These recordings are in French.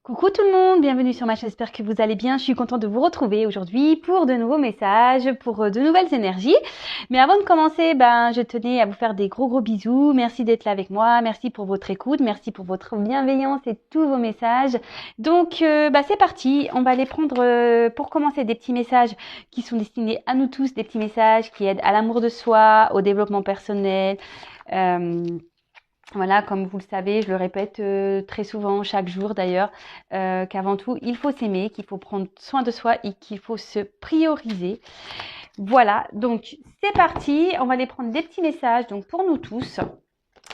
Coucou tout le monde, bienvenue sur ma chaîne, j'espère que vous allez bien. Je suis contente de vous retrouver aujourd'hui pour de nouveaux messages, pour de nouvelles énergies. Mais avant de commencer, je tenais à vous faire des gros bisous. Merci d'être là avec moi, merci pour votre écoute, merci pour votre bienveillance et tous vos messages. Donc c'est parti, on va aller prendre pour commencer des petits messages qui sont destinés à nous tous, des petits messages qui aident à l'amour de soi, au développement personnel. Voilà, comme vous le savez, je le répète très souvent, chaque jour d'ailleurs, qu'avant tout, il faut s'aimer, qu'il faut prendre soin de soi et qu'il faut se prioriser. Voilà, donc c'est parti, on va aller prendre des petits messages donc pour nous tous.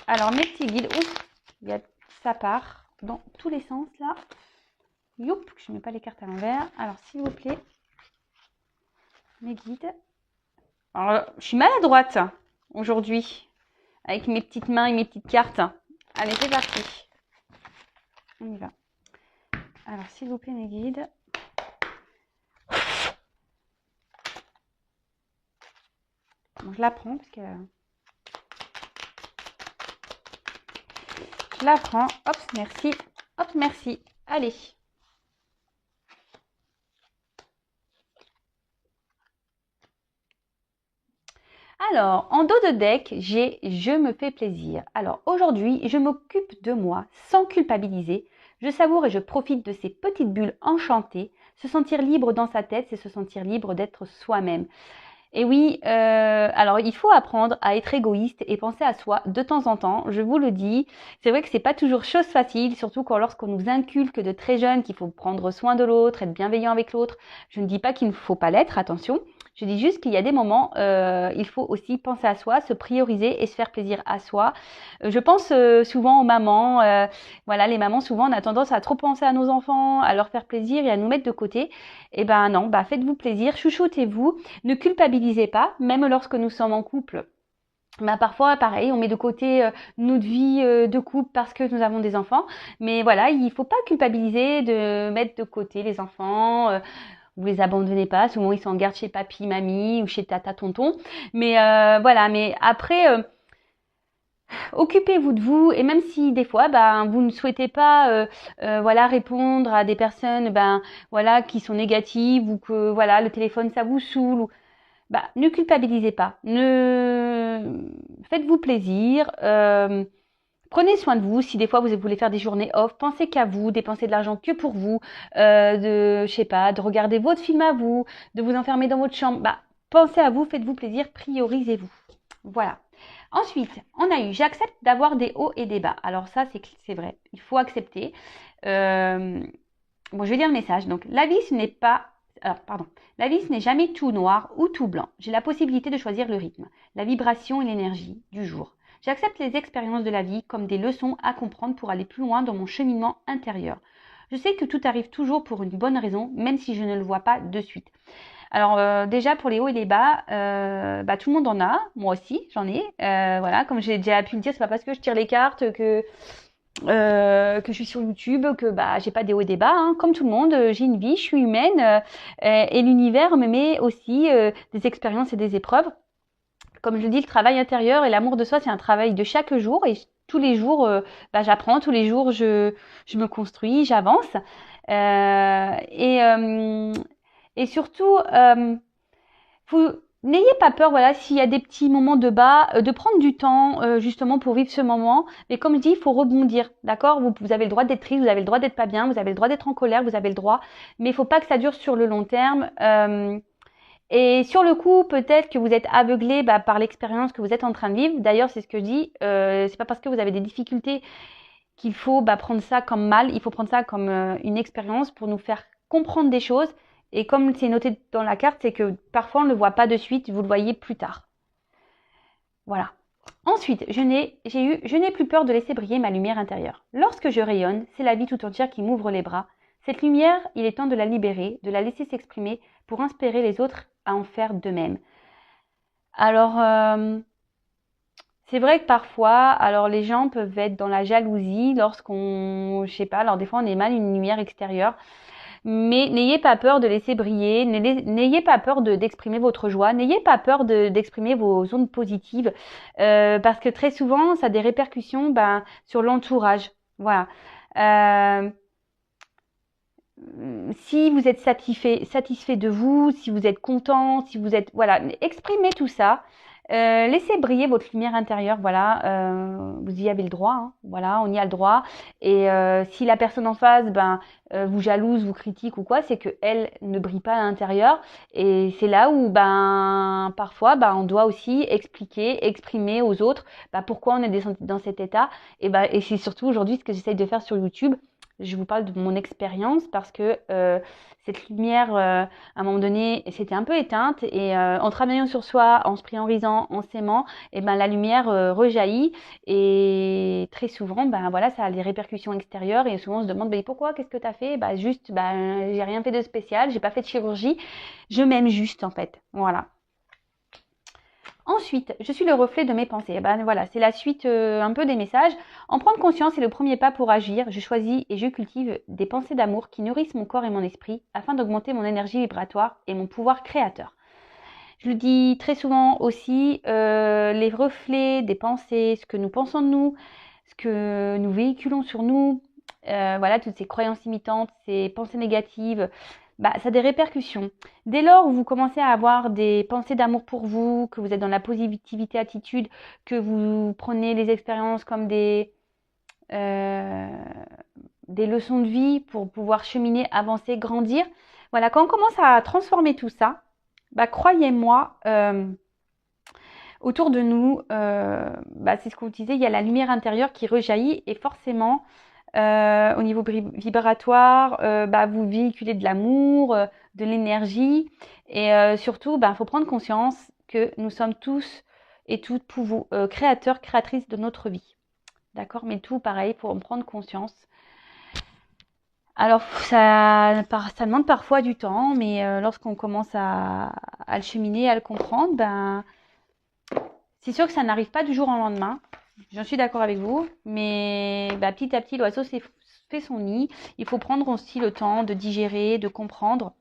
Alors mes petits guides, ça part dans tous les sens là. Youp, je ne mets pas les cartes à l'envers. Alors s'il vous plaît, mes guides. Alors, je suis maladroite aujourd'hui, avec mes petites mains et mes petites cartes. Allez, c'est parti. On y va. Alors, s'il vous plaît, mes guides. Bon, je la prends parce que... Je la prends. Hop, merci. Hop, merci. Allez. Alors, en dos de deck, j'ai « Je me fais plaisir ». Alors, aujourd'hui, je m'occupe de moi sans culpabiliser. Je savoure et je profite de ces petites bulles enchantées. Se sentir libre dans sa tête, c'est se sentir libre d'être soi-même. Et oui, alors il faut apprendre à être égoïste et penser à soi de temps en temps, je vous le dis. C'est vrai que c'est pas toujours chose facile, surtout lorsqu'on nous inculque de très jeunes qu'il faut prendre soin de l'autre, être bienveillant avec l'autre. Je ne dis pas qu'il ne faut pas l'être, attention. Je dis juste qu'il y a des moments, il faut aussi penser à soi, se prioriser et se faire plaisir à soi. Je pense souvent aux mamans. Voilà, les mamans, souvent, on a tendance à trop penser à nos enfants, à leur faire plaisir et à nous mettre de côté. Eh ben non, faites-vous plaisir, chouchoutez-vous, ne culpabilisez pas, même lorsque nous sommes en couple. Parfois, pareil, on met de côté notre vie de couple parce que nous avons des enfants. Mais voilà, il ne faut pas culpabiliser de mettre de côté les enfants. Vous les abandonnez pas. Souvent, ils sont en garde chez papy, mamie ou chez tata, tonton. Mais voilà, mais après... occupez-vous de vous et même si des fois vous ne souhaitez pas voilà répondre à des personnes voilà qui sont négatives ou que voilà le téléphone ça vous saoule ou ne culpabilisez pas, ne faites-vous plaisir, prenez soin de vous. Si des fois vous voulez faire des journées off, pensez qu'à vous, dépensez de l'argent que pour vous, je sais pas, de regarder votre film à vous, de vous enfermer dans votre chambre, pensez à vous, faites-vous plaisir, priorisez-vous. Voilà. Ensuite, on a eu « J'accepte d'avoir des hauts et des bas ». Alors ça, c'est vrai, il faut accepter. Bon, je vais lire le message. Donc, la vie, ce n'est pas... Alors, pardon. La vie, ce n'est jamais tout noir ou tout blanc. J'ai la possibilité de choisir le rythme, la vibration et l'énergie du jour. J'accepte les expériences de la vie comme des leçons à comprendre pour aller plus loin dans mon cheminement intérieur. Je sais que tout arrive toujours pour une bonne raison, même si je ne le vois pas de suite. Alors déjà pour les hauts et les bas, tout le monde en a, moi aussi j'en ai. Voilà, comme j'ai déjà pu le dire, c'est pas parce que je tire les cartes que je suis sur YouTube que j'ai pas des hauts et des bas. Hein. Comme tout le monde, j'ai une vie, je suis humaine et l'univers me met aussi des expériences et des épreuves. Comme je le dis, le travail intérieur et l'amour de soi, c'est un travail de chaque jour et tous les jours, j'apprends, tous les jours je me construis, j'avance. Et surtout, n'ayez pas peur, voilà, s'il y a des petits moments de bas, de prendre du temps justement pour vivre ce moment. Mais comme je dis, il faut rebondir, d'accord ? Vous avez le droit d'être triste, vous avez le droit d'être pas bien, vous avez le droit d'être en colère, vous avez le droit. Mais il ne faut pas que ça dure sur le long terme. Et sur le coup, peut-être que vous êtes aveuglé par l'expérience que vous êtes en train de vivre. D'ailleurs, c'est ce que je dis. C'est pas parce que vous avez des difficultés qu'il faut prendre ça comme mal. Il faut prendre ça comme une expérience pour nous faire comprendre des choses. Et comme c'est noté dans la carte, c'est que parfois on ne le voit pas de suite, vous le voyez plus tard. Voilà. Ensuite, je n'ai plus peur de laisser briller ma lumière intérieure. Lorsque je rayonne, c'est la vie tout entière qui m'ouvre les bras. Cette lumière, il est temps de la libérer, de la laisser s'exprimer pour inspirer les autres à en faire de même. Alors, c'est vrai que parfois, alors les gens peuvent être dans la jalousie lorsqu'on, je sais pas, alors des fois on émane une lumière extérieure. Mais n'ayez pas peur de laisser briller, n'ayez pas peur d'exprimer votre joie, n'ayez pas peur d'exprimer vos ondes positives, parce que très souvent, ça a des répercussions sur l'entourage. Voilà. si vous êtes satisfait de vous, si vous êtes content, si vous êtes, voilà, exprimez tout ça. Laissez briller votre lumière intérieure, voilà, vous y avez le droit, hein, voilà, on y a le droit. Et si la personne en face, vous jalouse, vous critique ou quoi, c'est que elle ne brille pas à l'intérieur. Et c'est là où, parfois, on doit aussi exprimer aux autres, pourquoi on est dans cet état. Et c'est surtout aujourd'hui ce que j'essaye de faire sur YouTube. Je vous parle de mon expérience parce que cette lumière, à un moment donné, c'était un peu éteinte et en travaillant sur soi, en se priorisant, en s'aimant, la lumière rejaillit et très souvent, voilà, ça a des répercussions extérieures et souvent on se demande, pourquoi, qu'est-ce que tu as fait? Juste, j'ai rien fait de spécial, j'ai pas fait de chirurgie, je m'aime juste en fait, voilà. Ensuite, je suis le reflet de mes pensées. Voilà, c'est la suite un peu des messages. En prendre conscience est le premier pas pour agir. Je choisis et je cultive des pensées d'amour qui nourrissent mon corps et mon esprit afin d'augmenter mon énergie vibratoire et mon pouvoir créateur. Je le dis très souvent aussi, les reflets des pensées, ce que nous pensons de nous, ce que nous véhiculons sur nous, voilà, toutes ces croyances limitantes, ces pensées négatives, ça a des répercussions. Dès lors où vous commencez à avoir des pensées d'amour pour vous, que vous êtes dans la positivité attitude, que vous prenez les expériences comme des leçons de vie pour pouvoir cheminer, avancer, grandir. Voilà, quand on commence à transformer tout ça, croyez-moi, autour de nous, c'est ce que vous disiez, il y a la lumière intérieure qui rejaillit et forcément, au niveau vibratoire, vous véhiculez de l'amour, de l'énergie et surtout, faut prendre conscience que nous sommes tous et toutes créateurs, créatrices de notre vie. D'accord? Mais tout pareil, pour en prendre conscience. Alors, ça demande parfois du temps, mais lorsqu'on commence à le cheminer, à le comprendre, c'est sûr que ça n'arrive pas du jour au lendemain. J'en suis d'accord avec vous, mais petit à petit, l'oiseau fait son nid. Il faut prendre aussi le temps de digérer, de comprendre.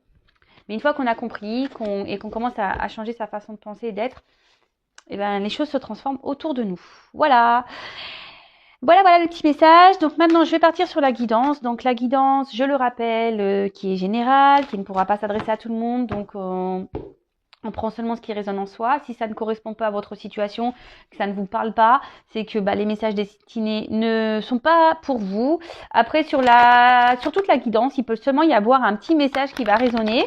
Mais une fois qu'on a compris et qu'on commence à changer sa façon de penser et d'être, les choses se transforment autour de nous. Voilà. Voilà le petit message. Donc maintenant, je vais partir sur la guidance. Donc la guidance, je le rappelle, qui est générale, qui ne pourra pas s'adresser à tout le monde. Donc on prend seulement ce qui résonne en soi. Si ça ne correspond pas à votre situation, que ça ne vous parle pas, c'est que les messages destinés ne sont pas pour vous. Après, sur toute la guidance, il peut seulement y avoir un petit message qui va résonner.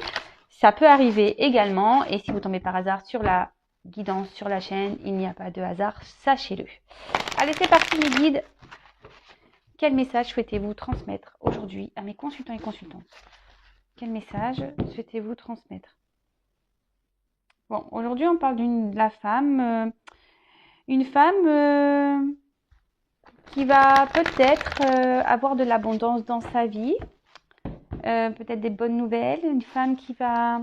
Ça peut arriver également. Et si vous tombez par hasard sur la guidance sur la chaîne, il n'y a pas de hasard, sachez-le. Allez, c'est parti mes guides. Quel message souhaitez-vous transmettre aujourd'hui à mes consultants et consultantes? Quel message souhaitez-vous transmettre? Bon, aujourd'hui, on parle de la femme. Une femme qui va peut-être avoir de l'abondance dans sa vie. Peut-être des bonnes nouvelles. Une femme qui va...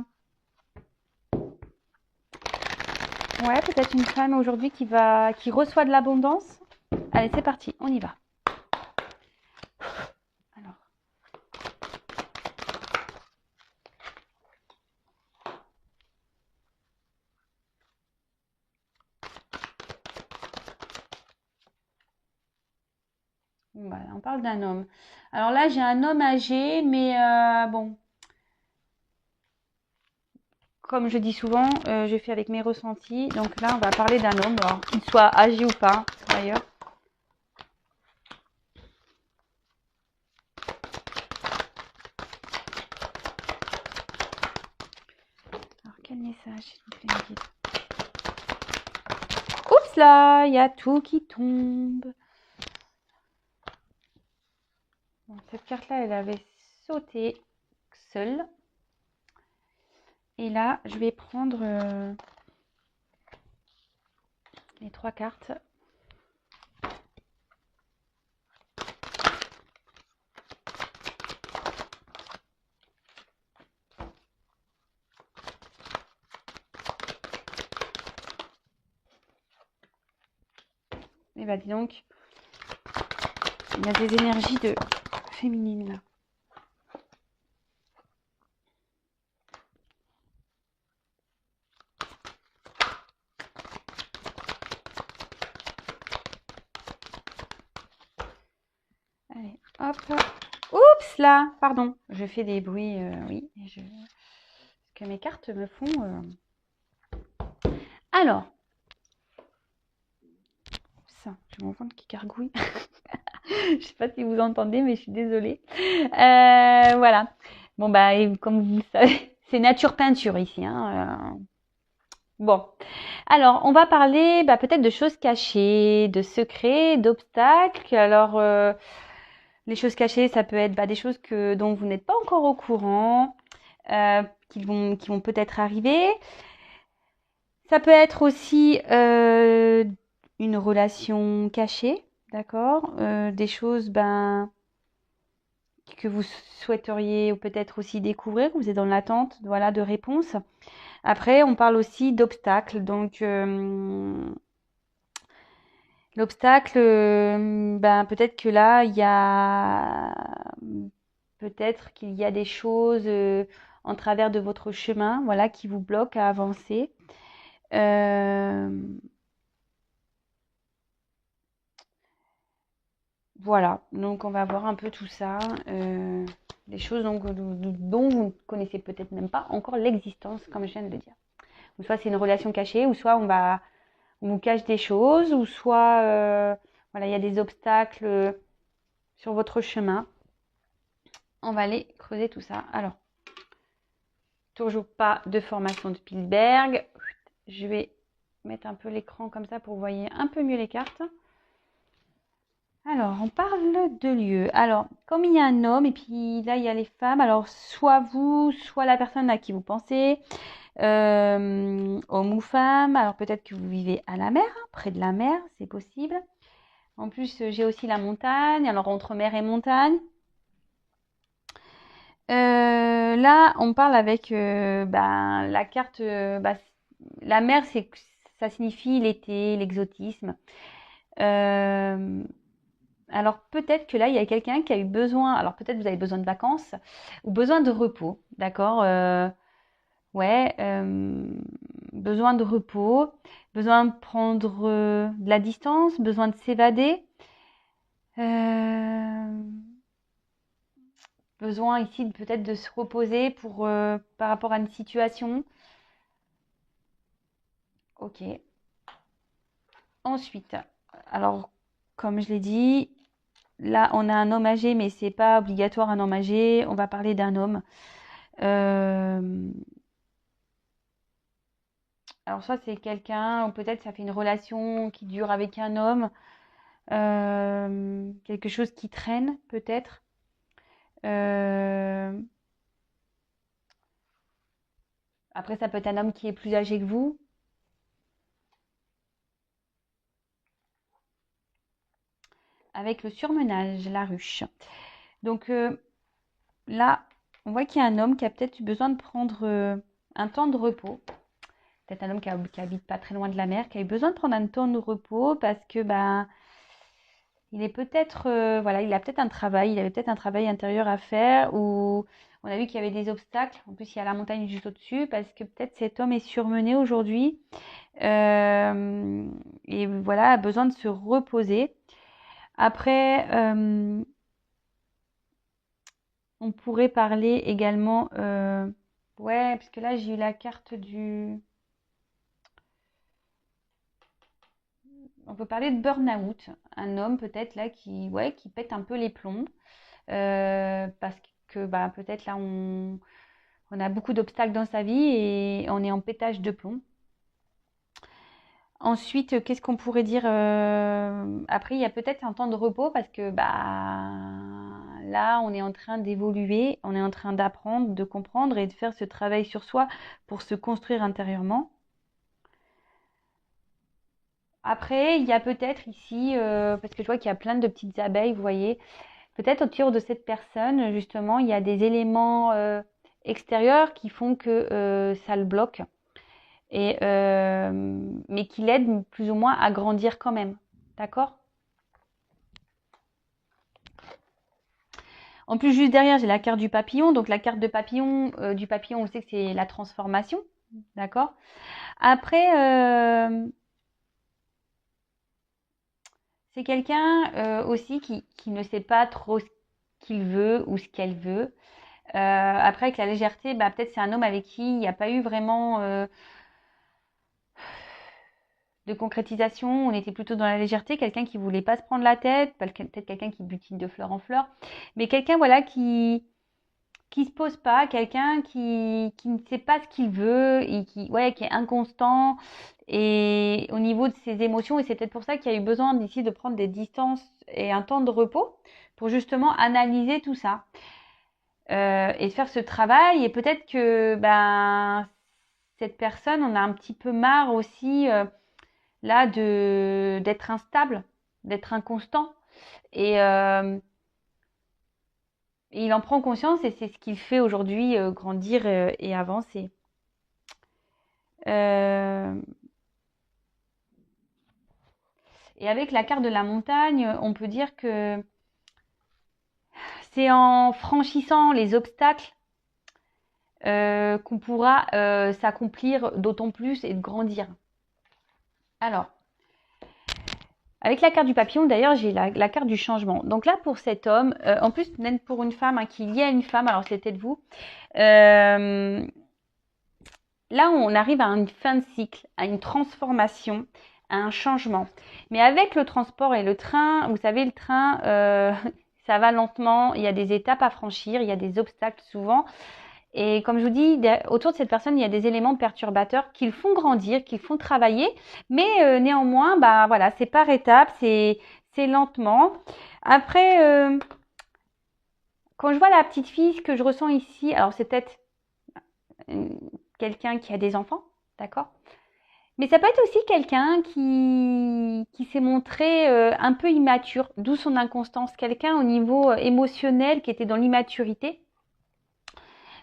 Ouais, peut-être une femme aujourd'hui qui reçoit de l'abondance. Allez, c'est parti, on y va. On parle d'un homme. Alors là, j'ai un homme âgé, mais bon. Comme je dis souvent, je fais avec mes ressentis. Donc là, on va parler d'un homme, qu'il soit âgé ou pas, d'ailleurs. Alors, quel message? Oups là, il y a tout qui tombe. Bon, cette carte-là, elle avait sauté seule. Et là, je vais prendre les 3 cartes. Et dis donc, il y a des énergies féminines là. Allez, hop. Oups là, pardon, je fais des bruits, oui, parce que mes cartes me font. Alors, ça, j'ai mon ventre qui gargouille. Je sais pas si vous entendez, mais je suis désolée. Voilà. Bon bah, et comme vous le savez, c'est nature peinture ici. Hein, Bon, alors on va parler peut-être de choses cachées, de secrets, d'obstacles. Alors, les choses cachées, ça peut être des choses dont vous n'êtes pas encore au courant, qui vont peut-être arriver. Ça peut être aussi une relation cachée, d'accord? Des choses que vous souhaiteriez ou peut-être aussi découvrir, que vous êtes dans l'attente, voilà, de réponses. Après, on parle aussi d'obstacles. Donc, l'obstacle, peut-être que là, peut-être qu'il y a des choses en travers de votre chemin, voilà, qui vous bloquent à avancer. Voilà, donc on va voir un peu tout ça, des choses dont vous ne connaissez peut-être même pas encore l'existence, comme je viens de le dire. Ou soit c'est une relation cachée, ou soit on vous cache des choses, ou soit voilà, il y a des obstacles sur votre chemin. On va aller creuser tout ça. Alors, toujours pas de formation de Spielberg. Je vais mettre un peu l'écran comme ça pour que vous voyez un peu mieux les cartes. Alors, on parle de lieux. Alors, comme il y a un homme et puis là, il y a les femmes. Alors, soit vous, soit la personne à qui vous pensez, homme ou femme. Alors, peut-être que vous vivez à la mer, près de la mer, c'est possible. En plus, j'ai aussi la montagne. Alors, entre mer et montagne. Là, on parle avec la carte. La mer, ça signifie l'été, l'exotisme. Alors peut-être que là, il y a quelqu'un qui a eu besoin, alors peut-être vous avez besoin de vacances ou besoin de repos, d'accord? Ouais, besoin de repos, besoin de prendre de la distance, besoin de s'évader, euh, besoin ici peut-être de se reposer par rapport à une situation. Ok. Ensuite, alors comme je l'ai dit, là on a un homme âgé, mais c'est pas obligatoire un homme âgé. On va parler d'un homme. Alors soit c'est quelqu'un, ou peut-être ça fait une relation qui dure avec un homme, quelque chose qui traîne peut-être. Euh, Après ça peut être un homme qui est plus âgé que vous. Avec le surmenage, la ruche. Donc là, on voit qu'il y a un homme qui a peut-être eu besoin de prendre un temps de repos. Peut-être un homme qui habite pas très loin de la mer, qui a eu besoin de prendre un temps de repos parce que il est peut-être voilà, il a peut-être un travail, il avait peut-être un travail intérieur à faire ou on a vu qu'il y avait des obstacles. En plus, il y a la montagne juste au-dessus parce que peut-être cet homme est surmené aujourd'hui et voilà, a besoin de se reposer. Après, on pourrait parler également, ouais, parce que là j'ai eu la carte du. On peut parler de burn-out, un homme peut-être là qui pète un peu les plombs, parce que peut-être là on a beaucoup d'obstacles dans sa vie et on est en pétage de plomb. Ensuite, qu'est-ce qu'on pourrait dire après, il y a peut-être un temps de repos parce que là, on est en train d'évoluer, on est en train d'apprendre, de comprendre et de faire ce travail sur soi pour se construire intérieurement. Après, il y a peut-être ici, parce que je vois qu'il y a plein de petites abeilles, vous voyez, peut-être autour de cette personne, justement, il y a des éléments extérieurs qui font que ça le bloque, mais qui l'aident plus ou moins à grandir quand même. D'accord? En plus, juste derrière, j'ai la carte du papillon. Donc, la carte du papillon, on sait que c'est la transformation. D'accord? Après, c'est quelqu'un aussi qui ne sait pas trop ce qu'il veut ou ce qu'elle veut. Après, avec la légèreté, bah, peut-être c'est un homme avec qui il n'y a pas eu vraiment de concrétisation. On était plutôt dans la légèreté, quelqu'un qui voulait pas se prendre la tête, peut-être quelqu'un qui butine de fleur en fleur, mais quelqu'un voilà qui se pose pas, quelqu'un qui ne sait pas ce qu'il veut et qui est inconstant et au niveau de ses émotions. Et c'est peut-être pour ça qu'il y a eu besoin d'ici de prendre des distances et un temps de repos pour justement analyser tout ça et faire ce travail. Et peut-être que ben cette personne, on a un petit peu marre aussi là d'être instable, d'être inconstant. Et, euh, et il en prend conscience et c'est ce qu'il fait aujourd'hui, grandir et avancer. Euh, et avec la carte de la montagne, on peut dire que c'est en franchissant les obstacles qu'on pourra s'accomplir d'autant plus et de grandir. Alors, avec la carte du papillon, d'ailleurs, j'ai la carte du changement. Donc là, pour cet homme, en plus, même pour une femme, hein, qui est liée à une femme, alors c'est peut-être vous, là, on arrive à une fin de cycle, à une transformation, à un changement. Mais avec le transport et le train, vous savez, le train, ça va lentement, il y a des étapes à franchir, il y a des obstacles souvent. Et comme je vous dis, autour de cette personne, il y a des éléments perturbateurs qui le font grandir, qui le font travailler. Mais néanmoins, bah voilà, c'est par étapes, c'est lentement. Après, quand je vois la petite fille, ce que je ressens ici, alors c'est peut-être quelqu'un qui a des enfants, d'accord? Mais ça peut être aussi quelqu'un qui s'est montré un peu immature, d'où son inconstance. Quelqu'un au niveau émotionnel qui était dans l'immaturité.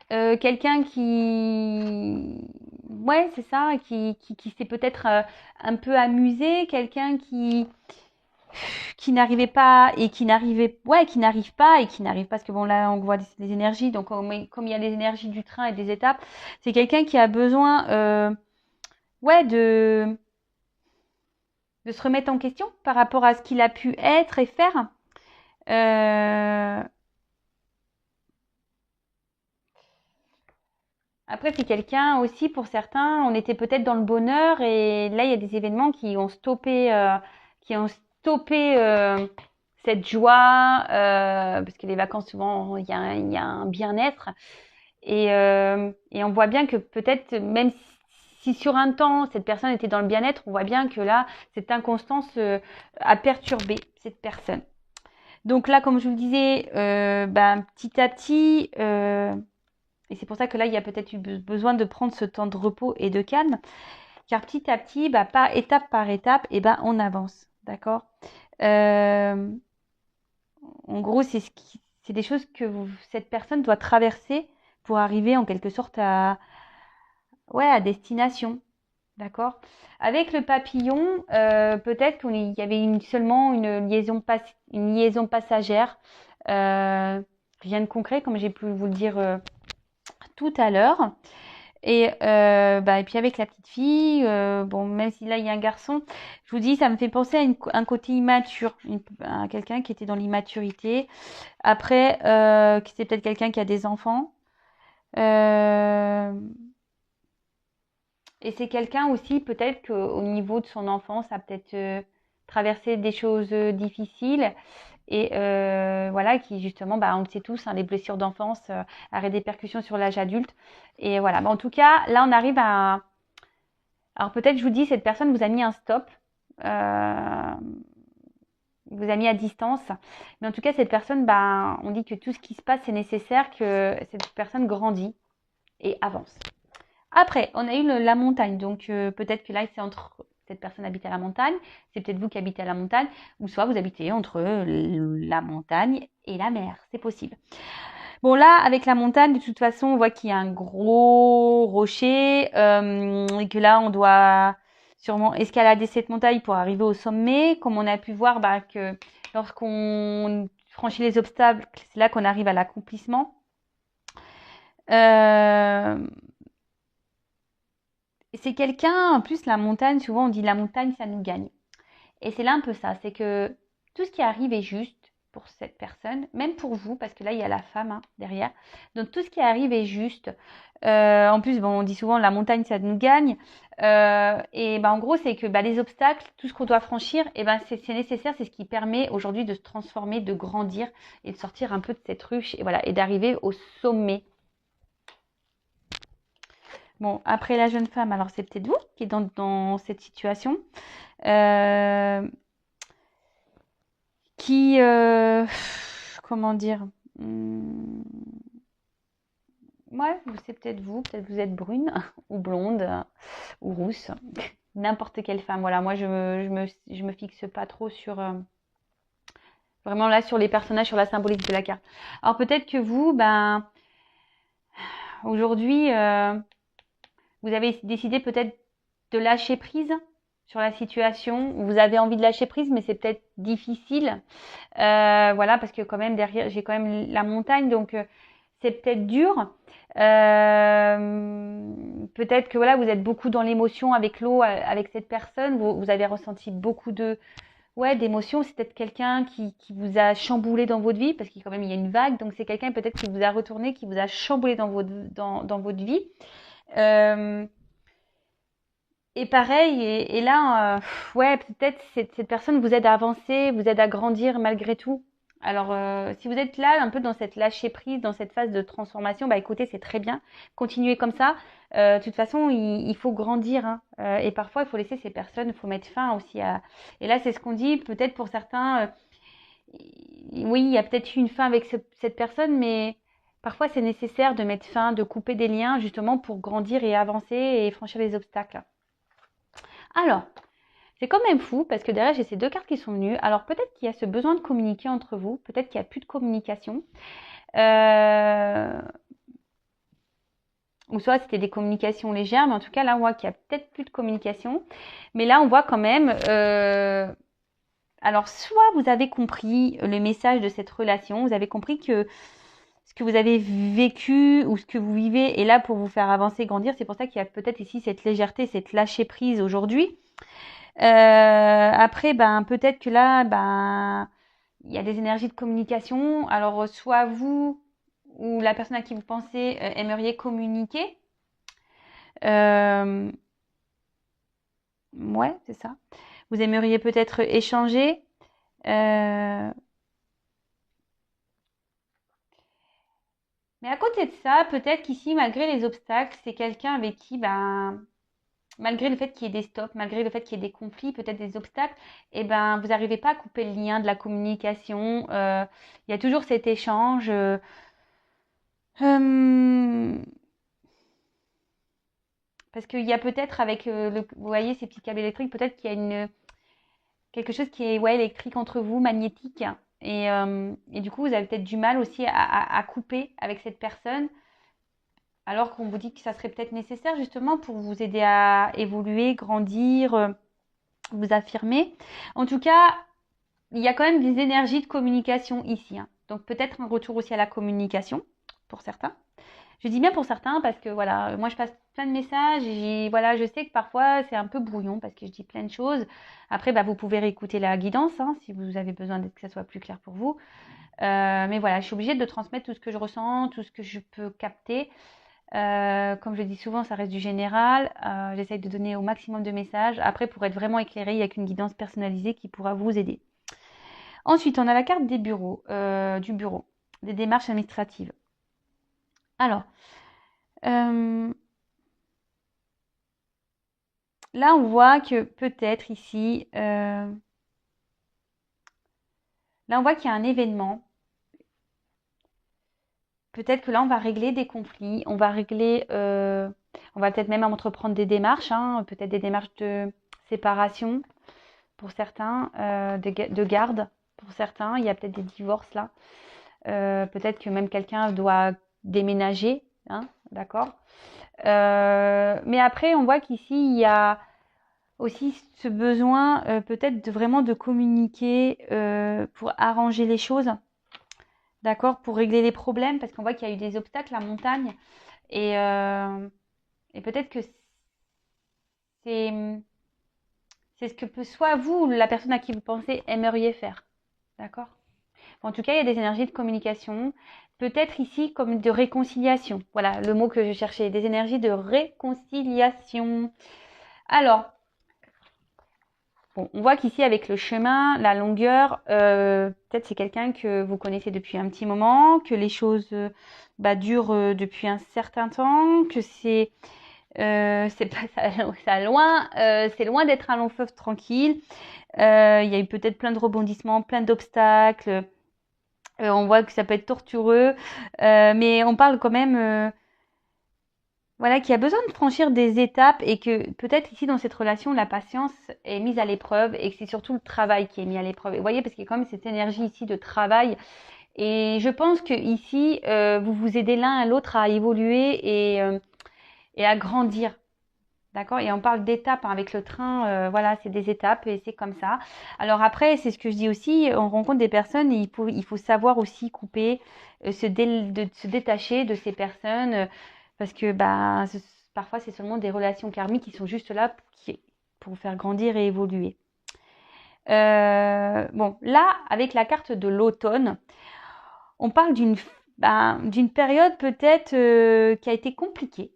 Quelqu'un qui... Ouais, c'est ça, qui s'est peut-être un peu amusé. Quelqu'un qui n'arrivait pas et qui n'arrivait... Ouais, qui n'arrive pas et qui n'arrive pas. Parce que bon, là, on voit des énergies. Donc, comme il y a les énergies du train et des étapes, c'est quelqu'un qui a besoin... ouais, de se remettre en question par rapport à ce qu'il a pu être et faire. Après, c'est quelqu'un aussi, pour certains, on était peut-être dans le bonheur et là, il y a des événements qui ont stoppé cette joie, parce que les vacances, souvent, il y a un bien-être. Et on voit bien que peut-être, même si sur un temps, cette personne était dans le bien-être, on voit bien que là, cette inconstance a perturbé cette personne. Donc là, comme je vous le disais, ben, petit à petit, et c'est pour ça que là, il y a peut-être eu besoin de prendre ce temps de repos et de calme, car petit à petit, bah, par étape, et ben, on avance, d'accord. En gros, c'est des choses que cette personne doit traverser pour arriver en quelque sorte ouais, à destination, d'accord. Avec le papillon, peut-être qu'il y avait seulement une liaison passagère, rien de concret, comme j'ai pu vous le dire tout à l'heure. Et puis avec la petite fille, bon, même si là il y a un garçon, je vous dis, ça me fait penser à un côté immature, à quelqu'un qui était dans l'immaturité. Après, c'est peut-être quelqu'un qui a des enfants. Euh, et c'est quelqu'un aussi, peut-être qu'au niveau de son enfance, a peut-être traversé des choses difficiles. Et voilà, qui justement, bah, on le sait tous, hein, les blessures d'enfance auraient des répercussions sur l'âge adulte. Et voilà, bah, en tout cas, là, on arrive à... Alors peut-être, je vous dis, cette personne vous a mis un stop, euh, vous a mis à distance. Mais en tout cas, cette personne, bah, on dit que tout ce qui se passe, c'est nécessaire que cette personne grandit et avance. Après, on a eu la montagne. Donc peut-être que là, c'est entre... Cette personne habite à la montagne, c'est peut-être vous qui habitez à la montagne, ou soit vous habitez entre la montagne et la mer, c'est possible. Bon là, avec la montagne, de toute façon, on voit qu'il y a un gros rocher, et que là, on doit sûrement escalader cette montagne pour arriver au sommet. Comme on a pu voir, bah, que lorsqu'on franchit les obstacles, c'est là qu'on arrive à l'accomplissement. C'est quelqu'un, en plus la montagne, souvent on dit la montagne ça nous gagne. Et c'est là un peu ça, c'est que tout ce qui arrive est juste, pour cette personne, même pour vous, parce que là, il y a la femme hein, derrière. Donc, tout ce qui arrive est juste. En plus, bon, on dit souvent la montagne, ça nous gagne. Et ben, en gros, c'est que les obstacles, tout ce qu'on doit franchir, et ben, c'est nécessaire. C'est ce qui permet aujourd'hui de se transformer, de grandir et de sortir un peu de cette ruche et, voilà, et d'arriver au sommet. Bon, après la jeune femme, alors c'est peut-être vous qui êtes dans cette situation. Qui, comment dire, ouais, c'est peut-être vous êtes brune ou blonde ou rousse, n'importe quelle femme. Voilà, moi je me fixe pas trop sur vraiment là sur les personnages, sur la symbolique de la carte. Alors peut-être que vous, aujourd'hui, vous avez décidé peut-être de lâcher prise sur la situation. Vous avez envie de lâcher prise, mais c'est peut-être difficile. Voilà, parce que quand même derrière, j'ai quand même la montagne, donc c'est peut-être dur. Peut-être que voilà, vous êtes beaucoup dans l'émotion avec l'eau, avec cette personne. Vous avez ressenti beaucoup d'émotions. C'est peut-être quelqu'un qui vous a chamboulé dans votre vie, parce qu'il quand même il y a une vague, donc c'est quelqu'un peut-être qui vous a retourné, qui vous a chamboulé dans votre vie. Et pareil, et là, ouais, peut-être cette personne vous aide à avancer, vous aide à grandir malgré tout. Alors, si vous êtes là, un peu dans cette lâcher prise, dans cette phase de transformation, écoutez, c'est très bien. Continuez comme ça. De toute façon, il faut grandir, hein. Et parfois, il faut laisser ces personnes, il faut mettre fin aussi à. Et là, c'est ce qu'on dit. Peut-être pour certains, oui, il y a peut-être eu une fin avec cette personne, mais parfois, c'est nécessaire de mettre fin, de couper des liens, justement pour grandir et avancer et franchir les obstacles. Alors, c'est quand même fou parce que derrière j'ai ces deux cartes qui sont venues. Alors peut-être qu'il y a ce besoin de communiquer entre vous, peut-être qu'il n'y a plus de communication. Ou soit c'était des communications légères, mais en tout cas là on voit qu'il y a peut-être plus de communication. Mais là on voit quand même. Alors soit vous avez compris le message de cette relation, vous avez compris que ce que vous avez vécu ou ce que vous vivez est là pour vous faire avancer, grandir. C'est pour ça qu'il y a peut-être ici cette légèreté, cette lâcher prise aujourd'hui. Après, peut-être que là, il y a des énergies de communication. Alors, soit vous ou la personne à qui vous pensez aimeriez communiquer. Ouais, c'est ça. Vous aimeriez peut-être échanger. Mais à côté de ça, peut-être qu'ici, malgré les obstacles, c'est quelqu'un avec qui, malgré le fait qu'il y ait des stops, malgré le fait qu'il y ait des conflits, peut-être des obstacles, vous n'arrivez pas à couper le lien de la communication. Il y a toujours cet échange. Parce qu'il y a peut-être avec, vous voyez, ces petits câbles électriques, peut-être qu'il y a quelque chose qui est électrique entre vous, magnétique. Et du coup, vous avez peut-être du mal aussi à couper avec cette personne. Alors qu'on vous dit que ça serait peut-être nécessaire justement pour vous aider à évoluer, grandir, vous affirmer. En tout cas, il y a quand même des énergies de communication ici, hein. Donc peut-être un retour aussi à la communication pour certains. Je dis bien pour certains parce que voilà, moi je passe plein de messages et voilà, je sais que parfois c'est un peu brouillon parce que je dis plein de choses. Après, vous pouvez réécouter la guidance hein, si vous avez besoin que ça soit plus clair pour vous. Mais voilà, je suis obligée de transmettre tout ce que je ressens, tout ce que je peux capter. Comme je dis souvent, ça reste du général. J'essaye de donner au maximum de messages. Après, pour être vraiment éclairé, il n'y a qu'une guidance personnalisée qui pourra vous aider. Ensuite, on a la carte des bureaux, du bureau, des démarches administratives. Alors, là, on voit que peut-être ici, là, on voit qu'il y a un événement. Peut-être que là, on va régler des conflits, on va peut-être même entreprendre des démarches, hein, peut-être des démarches de séparation pour certains, de garde pour certains. Il y a peut-être des divorces là. Peut-être que même quelqu'un doit déménager, hein, d'accord. Mais après, on voit qu'ici, il y a aussi ce besoin peut-être vraiment de communiquer pour arranger les choses, d'accord, pour régler les problèmes, parce qu'on voit qu'il y a eu des obstacles, la montagne, et, et peut-être que c'est ce que soit vous ou la personne à qui vous pensez aimeriez faire, d'accord. En tout cas, il y a des énergies de communication. Peut-être ici comme de réconciliation. Voilà le mot que je cherchais. Des énergies de réconciliation. Alors, bon, on voit qu'ici avec le chemin, la longueur, peut-être c'est quelqu'un que vous connaissez depuis un petit moment, que les choses durent depuis un certain temps, que c'est pas c'est loin d'être un long fleuve tranquille. Il y a eu peut-être plein de rebondissements, plein d'obstacles. On voit que ça peut être tortureux, mais on parle quand même, voilà, qu'il y a besoin de franchir des étapes et que peut-être ici dans cette relation, la patience est mise à l'épreuve et que c'est surtout le travail qui est mis à l'épreuve. Et vous voyez, parce qu'il y a quand même cette énergie ici de travail. Et je pense que ici, vous vous aidez l'un à l'autre à évoluer et à grandir. D'accord? Et on parle d'étapes hein, avec le train, voilà, c'est des étapes et c'est comme ça. Alors après, c'est ce que je dis aussi, on rencontre des personnes, et il faut savoir aussi couper, se détacher de ces personnes, parce que parfois c'est seulement des relations karmiques qui sont juste là pour faire grandir et évoluer. Bon, là, avec la carte de l'automne, on parle d'une période peut-être qui a été compliquée.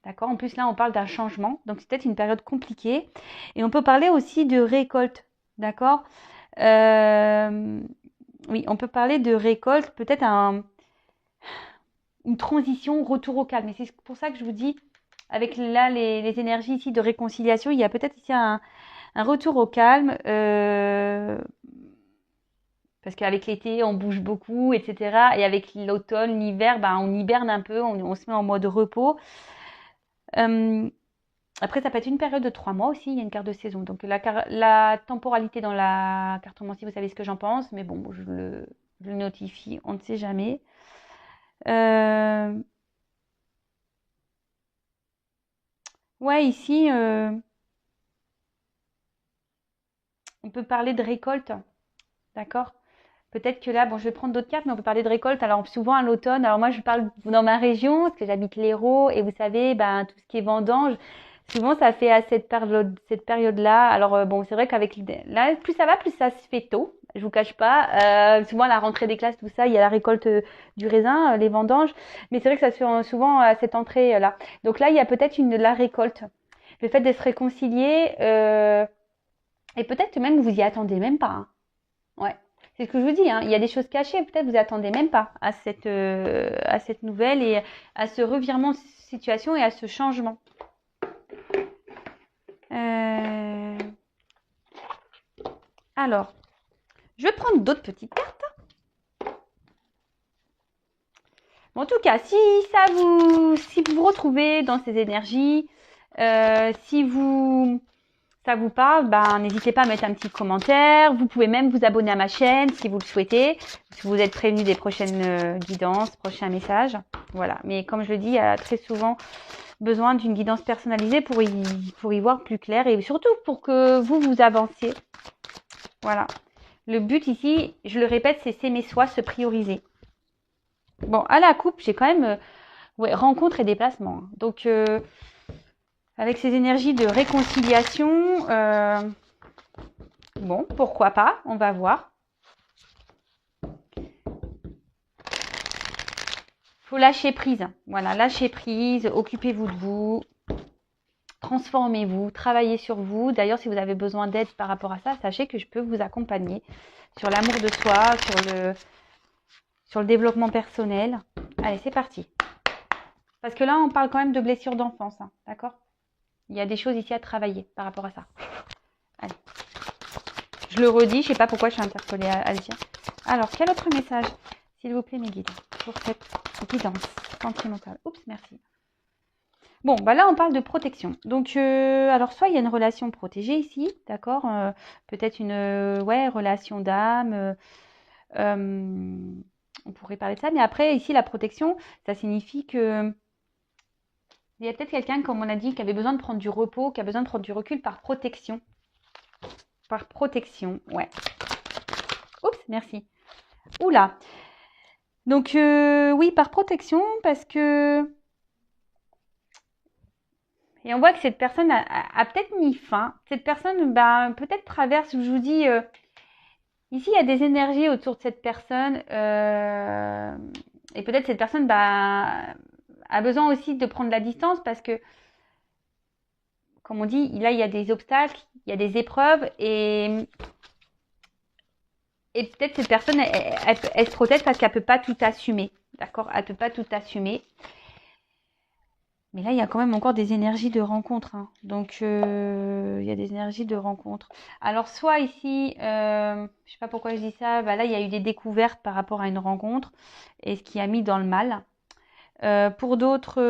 D'accord? En plus, là, on parle d'un changement. Donc, c'est peut-être une période compliquée. Et on peut parler aussi de récolte. D'accord? Oui, on peut parler de récolte, peut-être une transition, retour au calme. Et c'est pour ça que je vous dis, avec là, les énergies ici de réconciliation, il y a peut-être ici un retour au calme. Parce qu'avec l'été, on bouge beaucoup, etc. Et avec l'automne, l'hiver, on hiberne un peu, on se met en mode repos. Après, ça peut être une période de 3 mois aussi, il y a une carte de saison. Donc la temporalité dans la cartomancie, vous savez ce que j'en pense, mais bon, je le notifie, on ne sait jamais. Ouais, ici, on peut parler de récolte, d'accord? Peut-être que là, bon, je vais prendre d'autres cartes, mais on peut parler de récolte. Alors souvent à l'automne, alors moi je parle dans ma région, parce que j'habite l'Hérault, et vous savez, tout ce qui est vendange, souvent ça fait à cette période-là. Alors bon, c'est vrai qu'avec là, plus ça va, plus ça se fait tôt. Je vous cache pas. Souvent à la rentrée des classes, tout ça, il y a la récolte du raisin, les vendanges. Mais c'est vrai que ça se fait souvent à cette entrée-là. Donc là, il y a peut-être la récolte. Le fait de se réconcilier, et peut-être même vous y attendez même pas. Hein. Ouais. C'est ce que je vous dis, hein. Il y a des choses cachées, peut-être vous attendez même pas à cette nouvelle et à ce revirement de situation et à ce changement. Alors, je vais prendre d'autres petites cartes. Bon, en tout cas, si vous vous retrouvez dans ces énergies, si ça vous parle, n'hésitez pas à mettre un petit commentaire. Vous pouvez même vous abonner à ma chaîne si vous le souhaitez. Si vous êtes prévenu des prochaines guidances, prochains messages. Voilà. Mais comme je le dis, il y a très souvent besoin d'une guidance personnalisée pour y voir plus clair et surtout pour que vous avanciez. Voilà. Le but ici, je le répète, c'est s'aimer soi, se prioriser. Bon, à la coupe, j'ai quand même rencontre et déplacement. Donc, avec ces énergies de réconciliation, bon, pourquoi pas, on va voir. Faut lâcher prise. Voilà, lâcher prise, occupez-vous de vous, transformez-vous, travaillez sur vous. D'ailleurs, si vous avez besoin d'aide par rapport à ça, sachez que je peux vous accompagner sur l'amour de soi, sur le développement personnel. Allez, c'est parti. Parce que là, on parle quand même de blessures d'enfance, hein, d'accord? Il y a des choses ici à travailler par rapport à ça. Allez. Je le redis, je ne sais pas pourquoi je suis interpellée à le dire. Alors, quel autre message, s'il vous plaît, mes guides, pour cette guidance sentimentale? Oups, merci. Bon, là, on parle de protection. Donc, alors, soit il y a une relation protégée ici, d'accord? Peut-être une relation d'âme. On pourrait parler de ça. Mais après, ici, la protection, ça signifie que il y a peut-être quelqu'un, comme on a dit, qui avait besoin de prendre du repos, qui a besoin de prendre du recul par protection. Par protection, ouais. Oups, merci. Oula. Donc, oui, par protection, parce que... Et on voit que cette personne a peut-être mis fin. Cette personne, peut-être traverse, je vous dis, Ici, il y a des énergies autour de cette personne. Et peut-être cette personne a besoin aussi de prendre la distance parce que, comme on dit, là, il y a des obstacles, il y a des épreuves. Et peut-être cette personne, elle se protège parce qu'elle ne peut pas tout assumer. D'accord? Elle ne peut pas tout assumer. Mais là, il y a quand même encore des énergies de rencontre. Hein. Donc, il y a des énergies de rencontre. Alors, soit ici, je ne sais pas pourquoi je dis ça, bah là, il y a eu des découvertes par rapport à une rencontre et ce qui a mis dans le mal. Pour d'autres,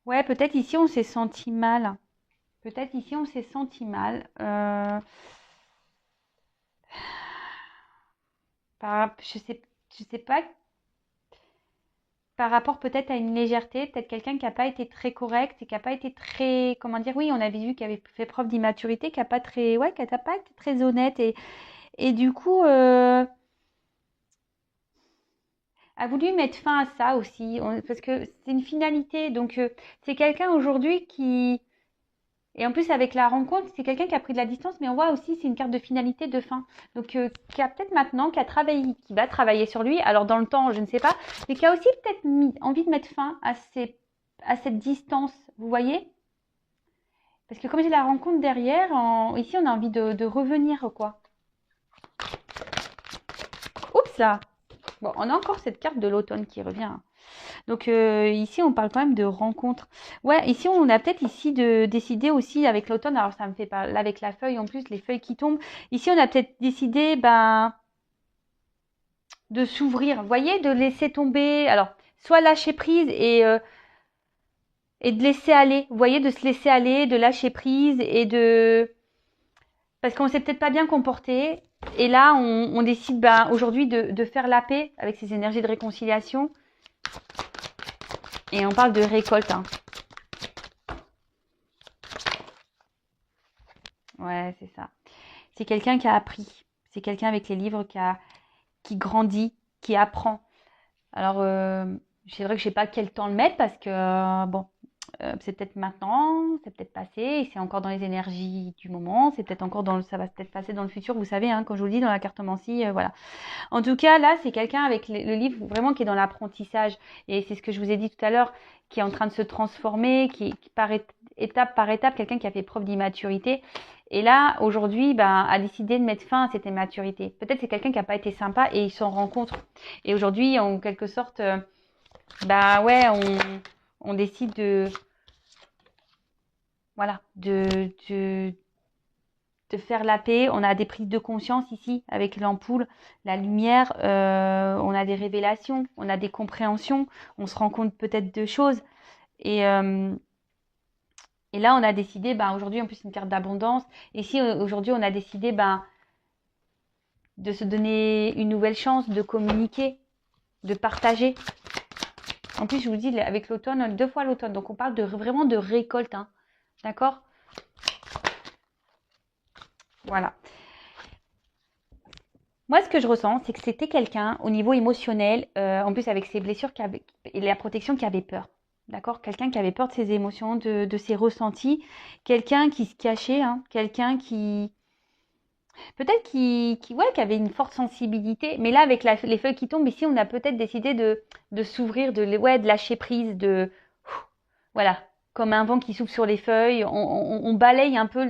ouais, peut-être ici, on s'est senti mal. Peut-être ici, on s'est senti mal. Je sais pas, par rapport peut-être à une légèreté, peut-être quelqu'un qui n'a pas été très correct et qui n'a pas été très, comment dire, oui, on avait vu qu'il avait fait preuve d'immaturité, qui n'a pas très, ouais, qui n'a pas été très honnête et du coup, a voulu mettre fin à ça aussi, parce que c'est une finalité. Donc, c'est quelqu'un aujourd'hui qui, et en plus, avec la rencontre, c'est quelqu'un qui a pris de la distance, mais on voit aussi, c'est une carte de finalité, de fin. Donc, qui a peut-être maintenant, qui a travaillé, qui va travailler sur lui. Alors, dans le temps, je ne sais pas, mais qui a aussi peut-être envie de mettre fin à cette distance. Vous voyez? Parce que comme j'ai la rencontre derrière, ici, on a envie de revenir, quoi. Oups là! Bon, on a encore cette carte de l'automne qui revient. Donc ici, on parle quand même de rencontres. Ouais, ici, on a peut-être ici de décider aussi avec l'automne. Alors, ça me fait pas là avec la feuille en plus, les feuilles qui tombent. Ici, on a peut-être décidé de s'ouvrir. Vous voyez, de laisser tomber. Alors, soit lâcher prise et de laisser aller. Vous voyez, de se laisser aller, de lâcher prise et de parce qu'on s'est peut-être pas bien comporté. Et là, on décide aujourd'hui de faire la paix avec ces énergies de réconciliation. Et on parle de récolte. Hein. Ouais, c'est ça. C'est quelqu'un qui a appris. C'est quelqu'un avec les livres qui grandit, qui apprend. Alors, c'est vrai que je sais pas quel temps le mettre parce que, bon, c'est peut-être maintenant, c'est peut-être passé, et c'est encore dans les énergies du moment, c'est peut-être encore ça va peut-être passer dans le futur, vous savez, hein, quand je vous le dis, dans la cartomancie, voilà. En tout cas, là, c'est quelqu'un avec le livre vraiment qui est dans l'apprentissage. Et c'est ce que je vous ai dit tout à l'heure, qui est en train de se transformer, qui étape par étape, quelqu'un qui a fait preuve d'immaturité. Et là, aujourd'hui, a décidé de mettre fin à cette immaturité. Peut-être c'est quelqu'un qui n'a pas été sympa et il s'en rencontre. Et aujourd'hui, en quelque sorte, ouais, on décide voilà, de faire la paix. On a des prises de conscience ici avec l'ampoule, la lumière, on a des révélations, on a des compréhensions, on se rend compte peut-être de choses. Et, euh, et là, on a décidé, aujourd'hui, en plus, c'est une carte d'abondance. Et si aujourd'hui, on a décidé de se donner une nouvelle chance, de communiquer, de partager. En plus, je vous dis, avec l'automne, 2 fois l'automne. Donc, on parle vraiment de récolte. Hein. D'accord? Voilà. Moi, ce que je ressens, c'est que c'était quelqu'un au niveau émotionnel, en plus avec ses blessures et la protection, qui avait peur. D'accord? Quelqu'un qui avait peur de ses émotions, de ses ressentis. Quelqu'un qui se cachait, hein, quelqu'un qui, peut-être qui avait une forte sensibilité. Mais là, avec les feuilles qui tombent, ici, on a peut-être décidé de s'ouvrir, de lâcher prise, voilà, comme un vent qui souffle sur les feuilles. On balaye un peu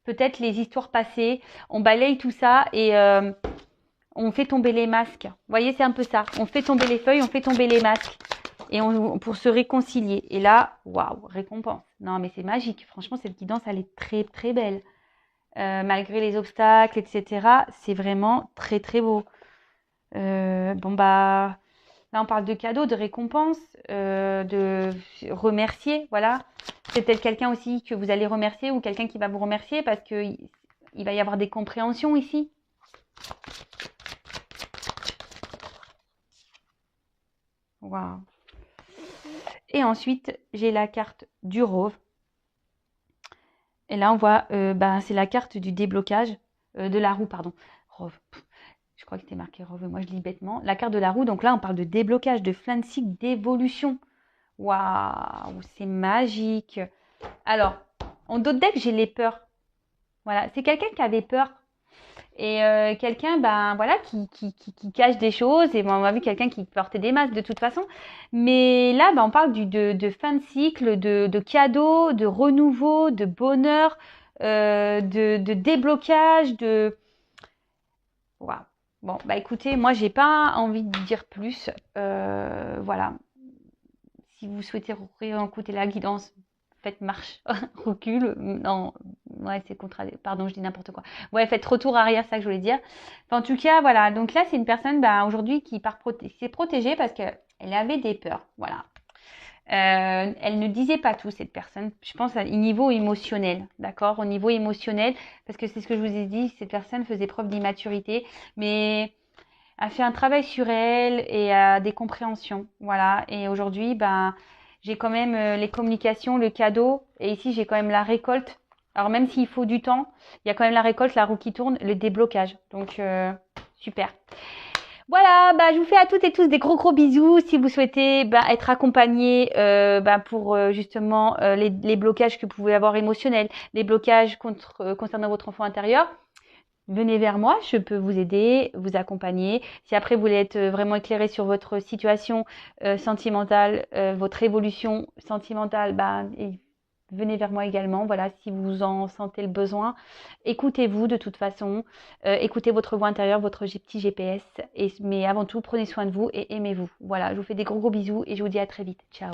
peut-être les histoires passées. On balaye tout ça et on fait tomber les masques. Vous voyez, c'est un peu ça. On fait tomber les feuilles, on fait tomber les masques. Et pour se réconcilier. Et là, waouh, récompense. Non, mais c'est magique. Franchement, cette guidance, elle est très, très belle. Malgré les obstacles, etc. C'est vraiment très, très beau. Là, on parle de cadeaux, de récompenses, de remercier. Voilà. C'est peut-être quelqu'un aussi que vous allez remercier ou quelqu'un qui va vous remercier parce qu'il va y avoir des compréhensions ici. Waouh. Et ensuite, j'ai la carte du Rove. Et là, on voit, c'est la carte du déblocage, de la roue, pardon. Rove. Je crois que c'était marqué Rove, moi je lis bêtement. La carte de la roue, donc là, on parle de déblocage, de fin de cycle, d'évolution. Waouh, c'est magique. Alors, en d'autres decks, j'ai les peurs. Voilà, c'est quelqu'un qui avait peur. Et quelqu'un, ben voilà, qui cache des choses. Et bon, on a vu quelqu'un qui portait des masques de toute façon. Mais là, ben, on parle de fin de cycle, de cadeaux, de renouveau, de bonheur, de déblocage, de... Waouh. Bon, bah écoutez, moi, j'ai pas envie de dire plus. Voilà. Si vous souhaitez réécouter la guidance, faites marche, recul, non, ouais, c'est pardon, je dis n'importe quoi. Ouais, faites retour arrière, c'est ça que je voulais dire. Enfin, en tout cas, voilà. Donc là, c'est une personne, bah, aujourd'hui, qui s'est protégée parce qu'elle avait des peurs. Voilà. Elle ne disait pas tout, cette personne. Je pense à niveau émotionnel, d'accord? Au niveau émotionnel, parce que c'est ce que je vous ai dit, cette personne faisait preuve d'immaturité, mais a fait un travail sur elle et a des compréhensions. Voilà. Et aujourd'hui, ben, j'ai quand même les communications, le cadeau. Et ici, j'ai quand même la récolte. Alors, même s'il faut du temps, il y a quand même la récolte, la roue qui tourne, le déblocage. Donc, super. Voilà, bah, je vous fais à toutes et tous des gros gros bisous. Si vous souhaitez bah, être accompagné bah, pour justement les blocages que vous pouvez avoir émotionnels, les blocages concernant votre enfant intérieur, venez vers moi, je peux vous aider, vous accompagner. Si après vous voulez être vraiment éclairé sur votre situation sentimentale, votre évolution sentimentale, bah, venez vers moi également. Voilà, si vous en sentez le besoin, écoutez-vous de toute façon, écoutez votre voix intérieure, votre petit GPS. Mais avant tout, prenez soin de vous et aimez-vous. Voilà, je vous fais des gros gros bisous et je vous dis à très vite. Ciao.